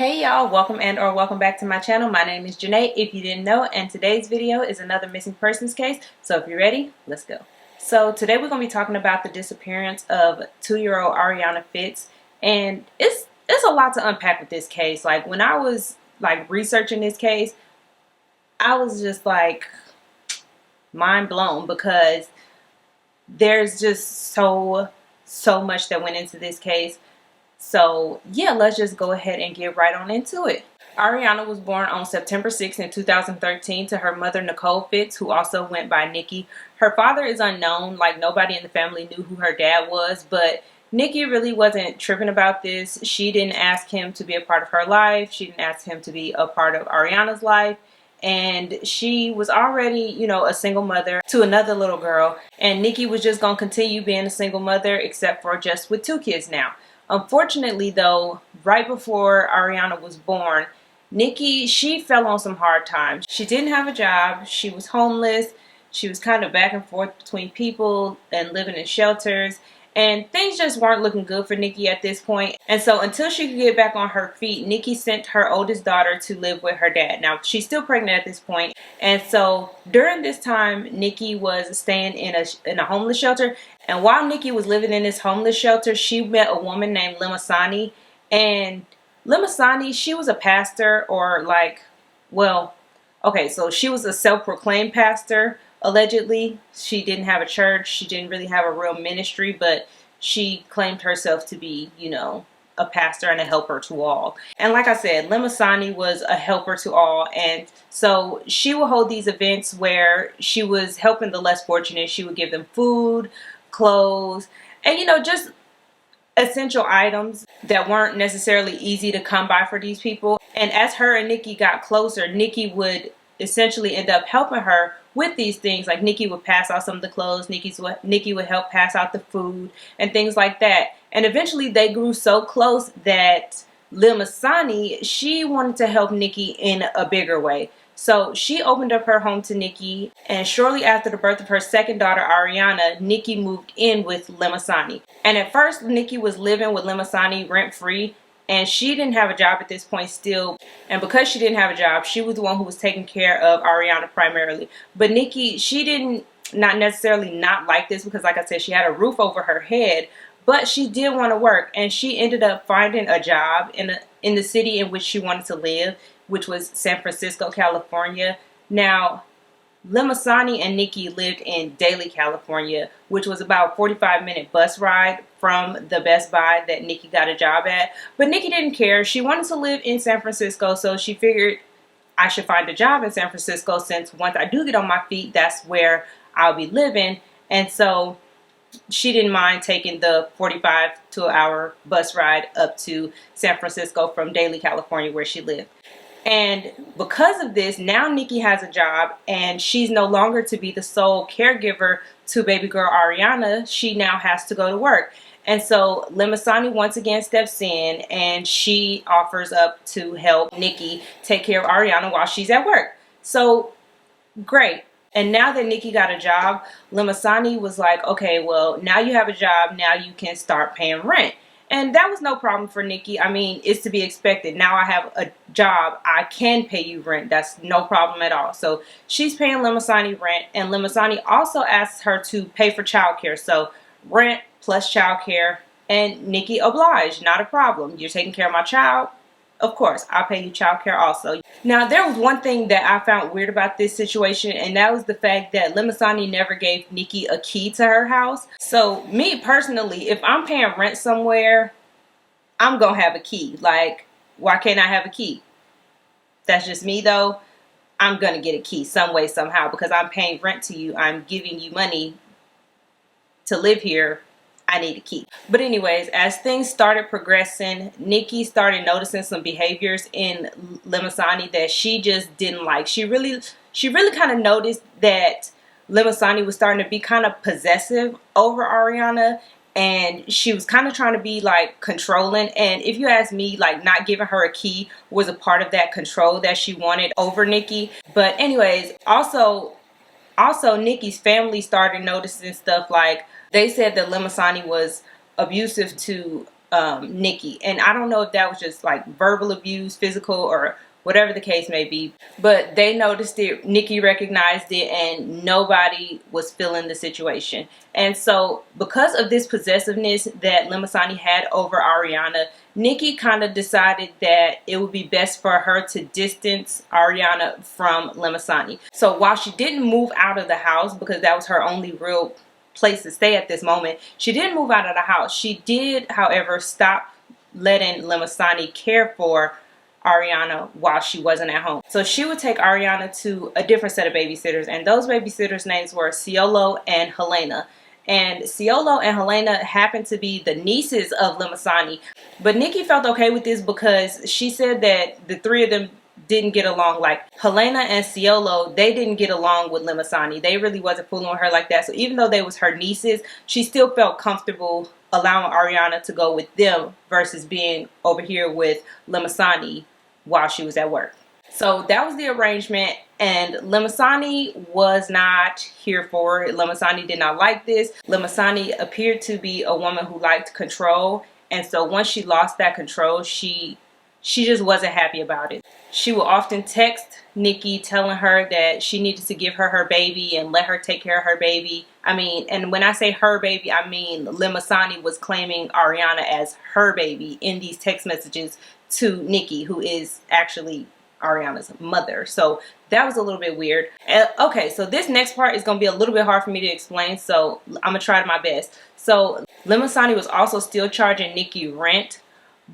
Hey y'all, welcome back to my channel. My name is Janae, if you didn't know, and today's video is another missing persons case. So if you're ready, let's go. So today we're going to be talking about the disappearance of 2-year-old Arianna Fitts, and it's a lot to unpack with this case. Like when I was researching this case, I was just like mind blown because there's just so much that went into this case. So yeah, let's just go ahead and get right on into it. Arianna was born on September 6th in 2013 to her mother Nicole Fitts, who also went by Nikki. Her father is unknown, like nobody in the family knew who her dad was, but Nikki really wasn't tripping about this. She didn't ask him to be a part of her life. She didn't ask him to be a part of Arianna's life. And she was already, you know, a single mother to another little girl. And Nikki was just going to continue being a single mother, except for just with 2 kids now. Unfortunately, though, right before Arianna was born, Nikki, she fell on some hard times. She didn't have a job. She was homeless. She was kind of back and forth between people and living in shelters. And things just weren't looking good for Nikki at this point. And so until she could get back on her feet, Nikki sent her oldest daughter to live with her dad. Now, she's still pregnant at this point. And so during this time, Nikki was staying in a homeless shelter. And while Nikki was living in this homeless shelter, she met a woman named Lil Masani. And Lil Masani, she was a pastor, or so she was a self-proclaimed pastor. Allegedly, she didn't have a church. She didn't really have a real ministry, but she claimed herself to be, you know, a pastor and a helper to all. And like I said, Lil Masani was a helper to all. And so she would hold these events where she was helping the less fortunate. She would give them food, clothes, and, you know, just essential items that weren't necessarily easy to come by for these people. And as her and Nikki got closer, Nikki would essentially end up helping her with these things. Like Nikki would pass out some of the clothes, Nikki would help pass out the food and things like that. And eventually they grew so close that Lil Masani, she wanted to help Nikki in a bigger way. So she opened up her home to Nikki, and shortly after the birth of her second daughter, Arianna, Nikki moved in with Lil Masani. And at first, Nikki was living with Lil Masani rent-free, and she didn't have a job at this point still. And because she didn't have a job, she was the one who was taking care of Arianna primarily. But Nikki, she didn't not necessarily not like this because, like I said, she had a roof over her head, but she did want to work. And she ended up finding a job in the city in which she wanted to live, which was San Francisco, California. Now, Lil Masani and Nikki lived in Daly, California, which was about a 45-minute bus ride from the Best Buy that Nikki got a job at. But Nikki didn't care. She wanted to live in San Francisco, so she figured I should find a job in San Francisco, since once I do get on my feet, that's where I'll be living. And so she didn't mind taking the 45 to an hour bus ride up to San Francisco from Daly, California, where she lived. And because of this, now Nikki has a job, and she's no longer to be the sole caregiver to baby girl Arianna. She now has to go to work. And so Lil Masani once again steps in, and she offers up to help Nikki take care of Arianna while she's at work. So great. And now that Nikki got a job, Lil Masani was like, okay, well, now you have a job, now you can start paying rent. And that was no problem for Nikki. I mean, it's to be expected. Now I have a job, I can pay you rent. That's no problem at all. So she's paying Lil Masani rent, and Lil Masani also asks her to pay for childcare. So rent plus childcare, and Nikki obliged. Not a problem. You're taking care of my child? Of course, I'll pay you childcare also. Now, there was one thing that I found weird about this situation, and that was the fact that Lil Masani never gave Nikki a key to her house. So, me personally, if I'm paying rent somewhere, I'm going to have a key. Like, why can't I have a key? That's just me, though. I'm going to get a key some way, somehow, because I'm paying rent to you. I'm giving you money to live here. I need a key. But anyways, as things started progressing, Nikki started noticing some behaviors in Lil Masani that she just didn't like. She really kind of noticed that Lil Masani was starting to be kind of possessive over Arianna, and she was kind of trying to be like controlling. And if you ask me, like not giving her a key was a part of that control that she wanted over Nikki. But anyways, also Nikki's family started noticing stuff like, they said that Lil Masani was abusive to Nikki. And I don't know if that was just like verbal abuse, physical, or whatever the case may be, but they noticed it. Nikki recognized it, and nobody was feeling the situation. And so because of this possessiveness that Lil Masani had over Arianna, Nikki kind of decided that it would be best for her to distance Arianna from Lil Masani. So while she didn't move out of the house, because that was her only real place to stay at this moment, she didn't move out of the house. She did, however, stop letting Lil Masani care for Arianna while she wasn't at home. So she would take Arianna to a different set of babysitters, and those babysitters' names were Ciolo and Helena. And Ciolo and Helena happened to be the nieces of Lil Masani. But Nikki felt okay with this because she said that the three of them didn't get along. Like Helena and Ciolo, they didn't get along with Lil Masani. They really wasn't fooling with her like that. So even though they was her nieces, she still felt comfortable allowing Arianna to go with them versus being over here with Lil Masani while she was at work. So that was the arrangement, and Lil Masani was not here for it. Lil Masani did not like this. Lil Masani appeared to be a woman who liked control, and so once she lost that control, she just wasn't happy about it. She would often text Nikki telling her that she needed to give her baby and let her take care of her baby. I mean, and when I say her baby, I mean Lil Masani was claiming Arianna as her baby in these text messages to Nikki, who is actually Arianna's mother. So that was a little bit weird. Okay, so this next part is going to be a little bit hard for me to explain, so I'm going to try my best. So Lil Masani was also still charging Nikki rent,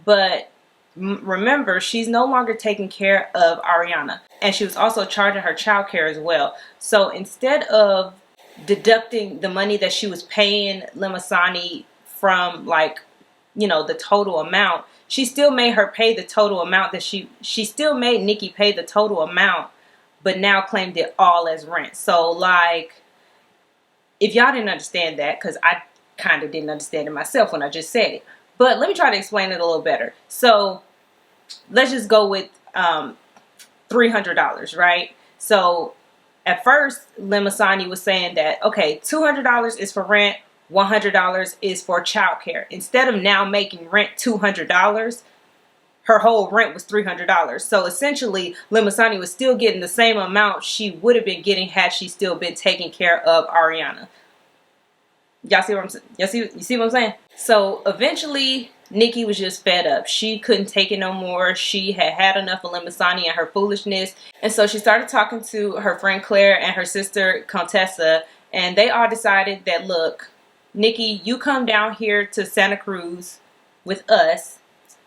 but remember, she's no longer taking care of Arianna, and she was also charging her child care as well. So instead of deducting the money that she was paying Lil Masani from, like, you know, the total amount, she still made her pay the total amount that she still made Nikki pay the total amount, but now claimed it all as rent. So, like, if y'all didn't understand that, because I kind of didn't understand it myself when I just said it, but let me try to explain it a little better. So let's just go with $300, right? So at first, Lil Masani was saying that, okay, $200 is for rent, $100 is for childcare. Instead of now making rent $200, her whole rent was $300. So essentially, Lil Masani was still getting the same amount she would have been getting had she still been taking care of Arianna. Y'all see what I'm saying? You see what I'm saying? So eventually, Nikki was just fed up. She couldn't take it no more. She had had enough of Lil Masani and her foolishness. And so she started talking to her friend Claire and her sister Contessa, and they all decided that, look, Nikki, you come down here to Santa Cruz with us,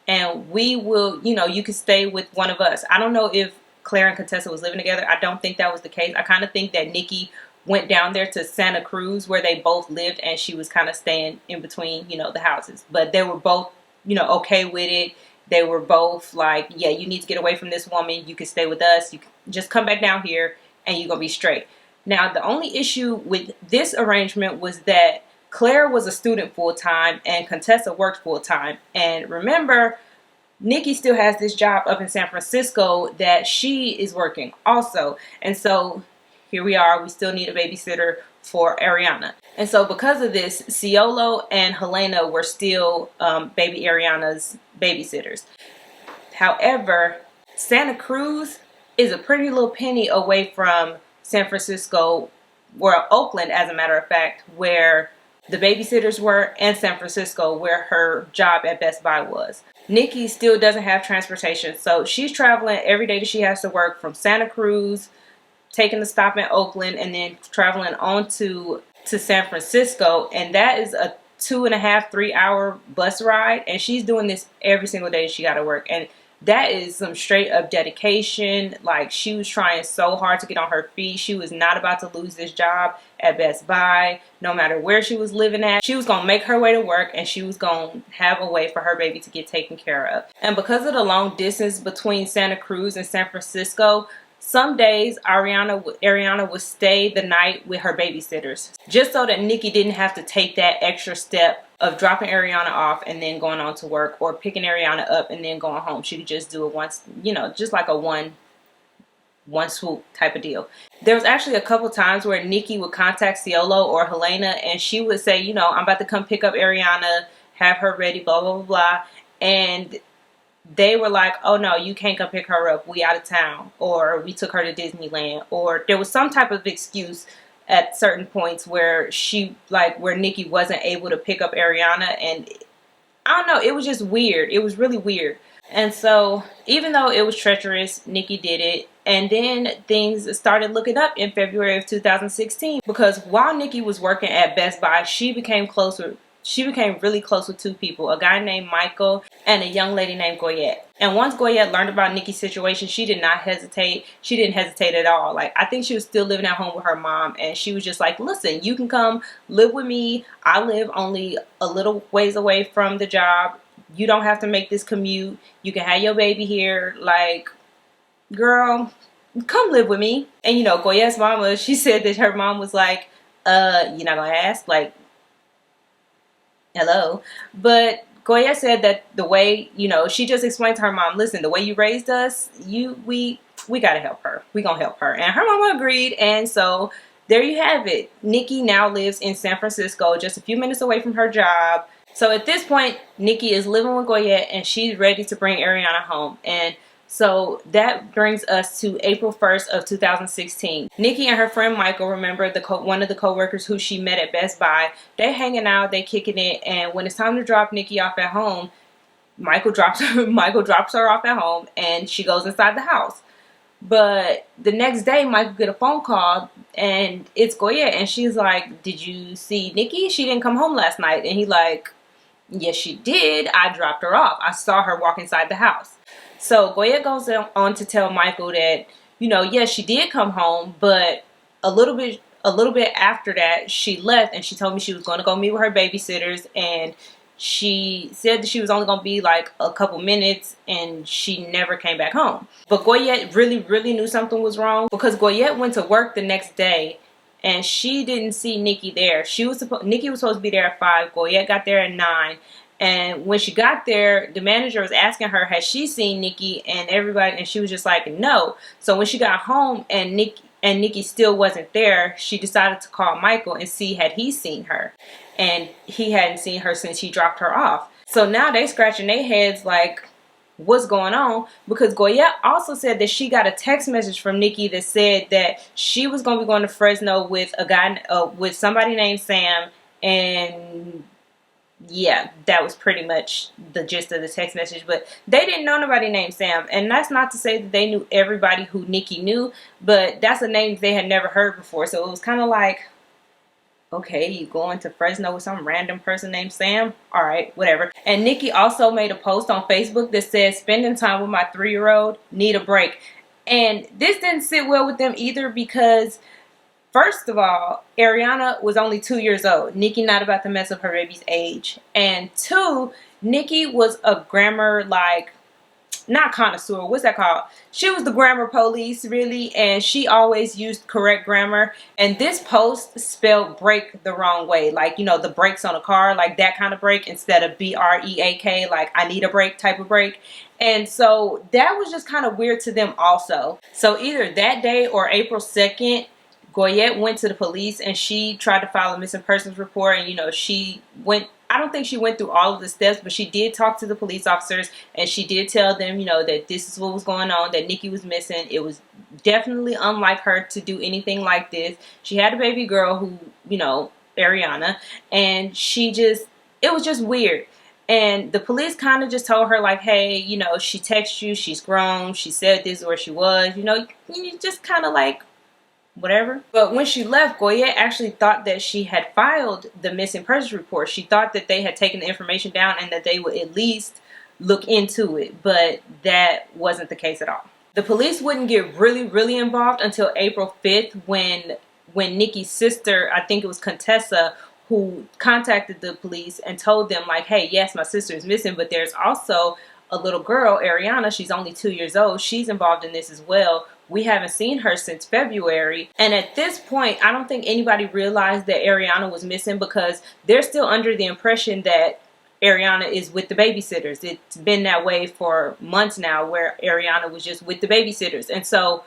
and we will, you know, you can stay with one of us. I don't know if Claire and Contessa was living together. I don't think that was the case. I kind of think that Nikki went down there to Santa Cruz where they both lived, and she was kind of staying in between, you know, the houses. But they were both, you know, okay with it. They were both like, yeah, you need to get away from this woman. You can stay with us. You can just come back down here and you're going to be straight. Now, the only issue with this arrangement was that Claire was a student full-time and Contessa worked full-time. And remember, Nikki still has this job up in San Francisco that she is working also. And so here we are. We still need a babysitter for Arianna. And so because of this, Ciolo and Helena were still baby Arianna's babysitters. However, Santa Cruz is a pretty little penny away from San Francisco, or Oakland, as a matter of fact, where the babysitters were, and San Francisco, where her job at Best Buy was. Nikki still doesn't have transportation, so she's traveling every day that she has to work from Santa Cruz, taking a stop in Oakland, and then traveling on to San Francisco, and that is a 2.5, 3 hour bus ride, and she's doing this every single day she got to work. And that is some straight up dedication. Like, she was trying so hard to get on her feet. She was not about to lose this job at Best Buy. No matter where she was living at, she was going to make her way to work, and she was going to have a way for her baby to get taken care of. And because of the long distance between Santa Cruz and San Francisco, some days Arianna would stay the night with her babysitters, just so that Nikki didn't have to take that extra step of dropping Arianna off and then going on to work, or picking Arianna up and then going home. She could just do it once, you know, just like a one swoop type of deal. There was actually a couple times where Nikki would contact Ciolo or Helena, and she would say, you know, I'm about to come pick up Arianna. have her ready, blah, blah, blah, blah. And they were like, oh no, you can't come pick her up. We out of town. Or we took her to Disneyland. Or there was some type of excuse at certain points where where Nikki wasn't able to pick up Arianna. And I don't know, it was just weird. It was really weird. And so, even though it was treacherous, Nikki did it. And then things started looking up in February of 2016 because while Nikki was working at Best Buy, she became really close with two people, a guy named Michael and a young lady named Goyette. And once Goyette learned about Nikki's situation, she did not hesitate. She didn't hesitate at all. Like, I think she was still living at home with her mom, and she was just like, listen, you can come live with me. I live only a little ways away from the job. You don't have to make this commute. You can have your baby here. Like, girl, come live with me. And you know, Goyette's mama, she said that her mom was like, you're not gonna ask? Like, hello. But Goyette said that the way, you know, she just explained to her mom, listen, the way you raised us, we gotta help her. We gonna help her. And her mama agreed. And so there you have it. Nikki now lives in San Francisco, just a few minutes away from her job. So at this point, Nikki is living with Goyette and she's ready to bring Arianna home. And so that brings us to April 1st of 2016. Nikki and her friend Michael, remember one of the co-workers who she met at Best Buy, they hanging out, they kicking it, and when it's time to drop Nikki off at home, Michael drops her off at home and she goes inside the house. But the next day, Michael get a phone call and it's Goyette and she's like, did you see Nikki? She didn't come home last night. And he like, yes, she did. I dropped her off. I saw her walk inside the house. So Goyette goes on to tell Michael that, you know, yes, she did come home, but a little bit after that, she left and she told me she was going to go meet with her babysitters, and she said that she was only going to be like a couple minutes, and she never came back home. But Goyette really, really knew something was wrong because Goyette went to work the next day and she didn't see Nikki there. Nikki was supposed to be there at 5. Goyette got there at 9. And when she got there, the manager was asking her, has she seen Nikki? And she was just like, no. So when she got home and Nikki still wasn't there, she decided to call Michael and see had he seen her. And he hadn't seen her since he dropped her off. So now they scratching their heads like, what's going on? Because Goyette also said that she got a text message from Nikki that said that she was going to be going to Fresno with a guy, with somebody named Sam, and yeah, that was pretty much the gist of the text message. But they didn't know nobody named Sam. And that's not to say that they knew everybody who Nikki knew, but that's a name they had never heard before. So it was kind of like, okay, you going to Fresno with some random person named Sam? All right, whatever. And Nikki also made a post on Facebook that said, spending time with my 3-year-old, need a break. And this didn't sit well with them either because, first of all, Arianna was only 2 years old. Nikki not about to mess up her baby's age. And 2, Nikki was a grammar, like, not connoisseur, what's that called? She was the grammar police, really, and she always used correct grammar. And this post spelled break the wrong way. Like, you know, the brakes on a car, like that kind of break, instead of B-R-E-A-K, like I need a break type of break. And so that was just kind of weird to them also. So either that day or April 2nd, Goyette went to the police and she tried to file a missing persons report. And, you know, I don't think she went through all of the steps, but she did talk to the police officers and she did tell them, you know, that this is what was going on, that Nikki was missing. It was definitely unlike her to do anything like this. She had a baby girl who, you know, Arianna, and it was just weird. And the police kind of just told her like, hey, you know, she texted you, she's grown, she said this is where she was, you know, you just kind of like, whatever. But when she left, Goyette actually thought that she had filed the missing persons report. She thought that they had taken the information down and that they would at least look into it, but that wasn't the case at all. The police wouldn't get really, really involved until April 5th when Nikki's sister, I think it was Contessa, who contacted the police and told them like, hey, yes, my sister is missing, but there's also a little girl, Arianna, she's only 2 years old. She's involved in this as well. We haven't seen her since February. And at this point, I don't think anybody realized that Arianna was missing because they're still under the impression that Arianna is with the babysitters. It's been that way for months now where Arianna was just with the babysitters. And so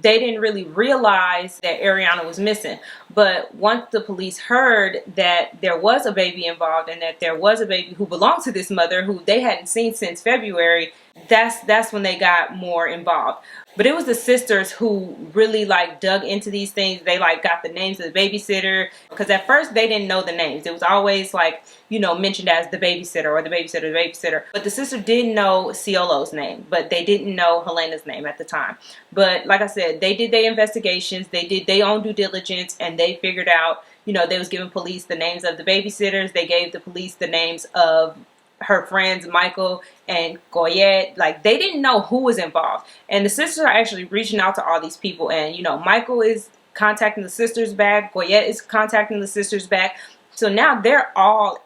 they didn't really realize that Arianna was missing. But once the police heard that there was a baby involved and that there was a baby who belonged to this mother who they hadn't seen since February, that's when they got more involved. But it was the sisters who really like dug into these things. They like got the names of the babysitter, because at first they didn't know the names. It was always like, mentioned as the babysitter or the babysitter, the babysitter. But the sister did know Ciolo's name, but they didn't know Helena's name at the time. But like I said, they did their investigations, they did their own due diligence, and they figured out, they was giving police the names of the babysitters. They gave the police the names of her friends Michael and Goyette. Like, they didn't know who was involved, and the sisters are actually reaching out to all these people. And Michael is contacting the sisters back, Goyette is contacting the sisters back. So now they're all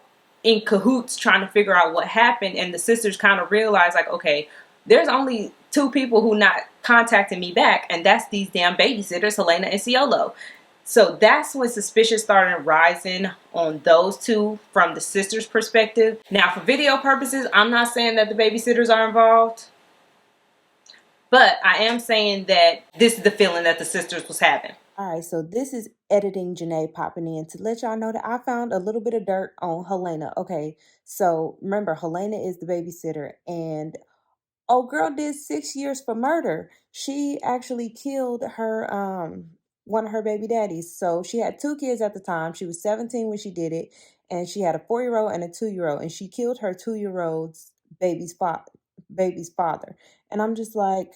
in cahoots trying to figure out what happened. And the sisters kind of realize, like, okay, there's only two people who not contacting me back, and that's these damn babysitters, Helena and Ciolo. So that's when suspicion started rising on those two from the sisters' perspective. Now, for video purposes, I'm not saying that the babysitters are involved, but I am saying that this is the feeling that the sisters was having. All right, so this is editing Janae popping in to let y'all know that I found a little bit of dirt on Helena. Okay, so remember, Helena is the babysitter, and girl did 6 years for murder. She actually killed her one of her baby daddies. So she had two kids at the time. She was 17 when she did it, and she had a 4-year-old and a 2-year-old, and she killed her 2-year-old's baby's father. And I'm just like,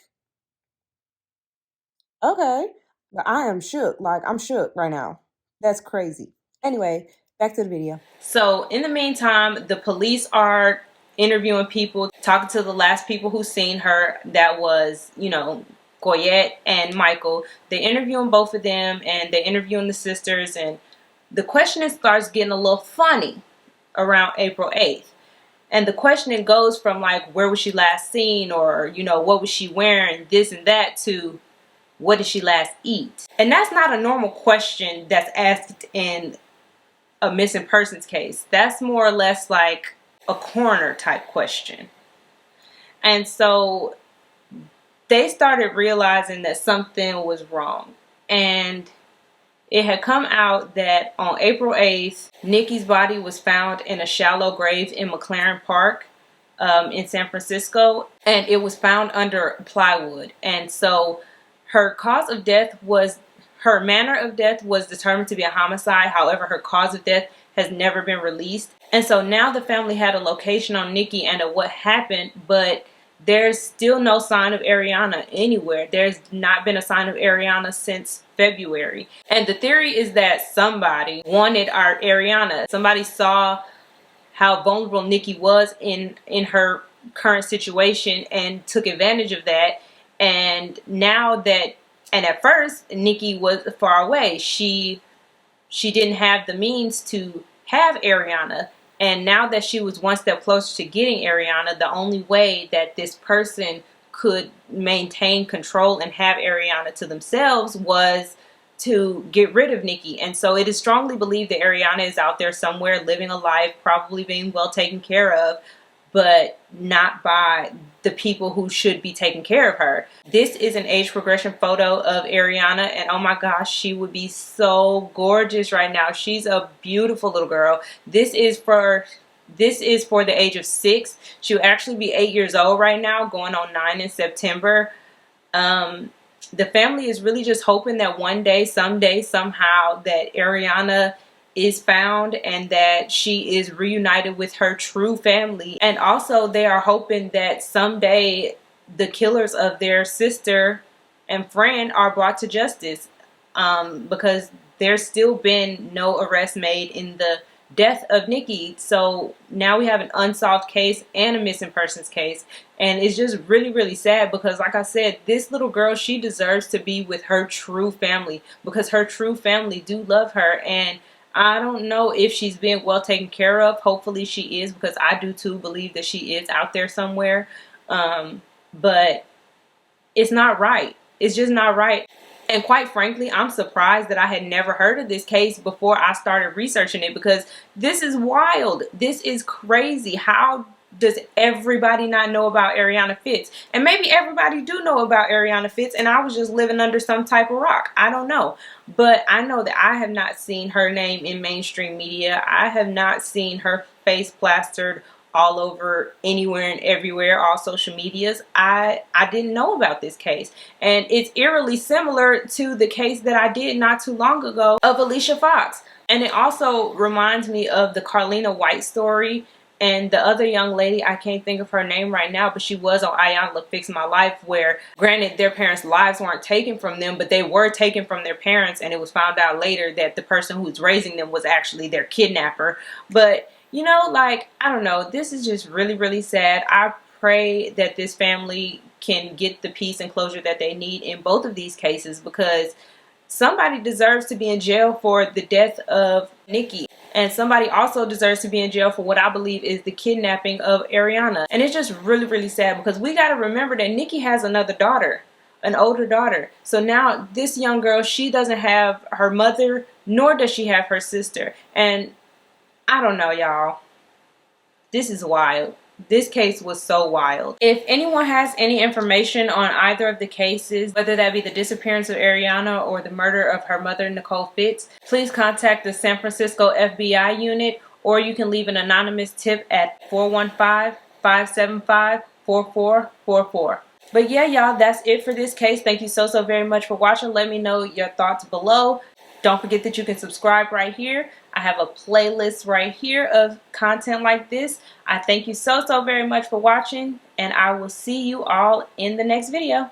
okay. But I am shook. Like, I'm shook right now. That's crazy. Anyway, back to the video. So in the meantime, the police are interviewing people, talking to the last people who seen her. That was, Goyette and Michael. They interviewing both of them, and they interviewing the sisters, and the questioning starts getting a little funny around April 8th. And the questioning goes from like, where was she last seen, or, what was she wearing, this and that, to what did she last eat? And that's not a normal question that's asked in a missing persons case. That's more or less like a coroner type question. And so they started realizing that something was wrong. And it had come out that on April 8th, Nikki's body was found in a shallow grave in McLaren Park in San Francisco. And it was found under plywood. And so her cause of death was, her manner of death was determined to be a homicide. However, her cause of death has never been released. And so now the family had a location on Nikki and of what happened, but there's still no sign of Arianna anywhere. There's not been a sign of Arianna since February. And the theory is that somebody wanted our Arianna. Somebody saw how vulnerable Nikki was in her current situation and took advantage of that. And now that, and at first Nikki was far away. She didn't have the means to have Arianna. And now that she was one step closer to getting Arianna, the only way that this person could maintain control and have Arianna to themselves was to get rid of Nikki. And so it is strongly believed that Arianna is out there somewhere living a life, probably being well taken care of, but not by the people who should be taking care of her. This is an age progression photo of Arianna, and oh my gosh, she would be so gorgeous right now. She's a beautiful little girl. This is for the age of 6. She'll actually be 8 years old right now, going on 9 in September. The family is really just hoping that one day, someday, somehow, that Arianna is found and that she is reunited with her true family. And also they are hoping that someday the killers of their sister and friend are brought to justice, because there's still been no arrest made in the death of Nikki. So now we have an unsolved case and a missing persons case, and it's just really, really sad because, like I said, this little girl, she deserves to be with her true family because her true family do love her. And I don't know if she's being well taken care of. Hopefully she is, because I do too believe that she is out there somewhere. But it's not right. It's just not right. And quite frankly, I'm surprised that I had never heard of this case before I started researching it, because this is wild. This is crazy. How does everybody not know about Arianna Fitts? And maybe everybody do know about Arianna Fitts, and I was just living under some type of rock. I don't know. But I know that I have not seen her name in mainstream media. I have not seen her face plastered all over anywhere and everywhere, all social medias. I didn't know about this case. And it's eerily similar to the case that I did not too long ago of Alicia Fox. And it also reminds me of the Carlina White story. And the other young lady, I can't think of her name right now, but she was on Ayanla Fix My Life, where granted their parents' lives weren't taken from them, but they were taken from their parents, and it was found out later that the person who was raising them was actually their kidnapper. But, you know, like, I don't know, this is just really, really sad. I pray that this family can get the peace and closure that they need in both of these cases, because somebody deserves to be in jail for the death of Nikki. And somebody also deserves to be in jail for what I believe is the kidnapping of Arianna. And it's just really, really sad, because we got to remember that Nikki has another daughter, an older daughter. So now this young girl, she doesn't have her mother, nor does she have her sister. And I don't know, y'all. This is wild. This case was so wild. If anyone has any information on either of the cases, whether that be the disappearance of Arianna or the murder of her mother, Nicole Fitts, please contact the San Francisco FBI unit, or you can leave an anonymous tip at 415-575-4444. But yeah, y'all, that's it for this case. Thank you so very much for watching. Let me know your thoughts below. Don't forget that you can subscribe right here. I have a playlist right here of content like this. I thank you so very much for watching, and I will see you all in the next video.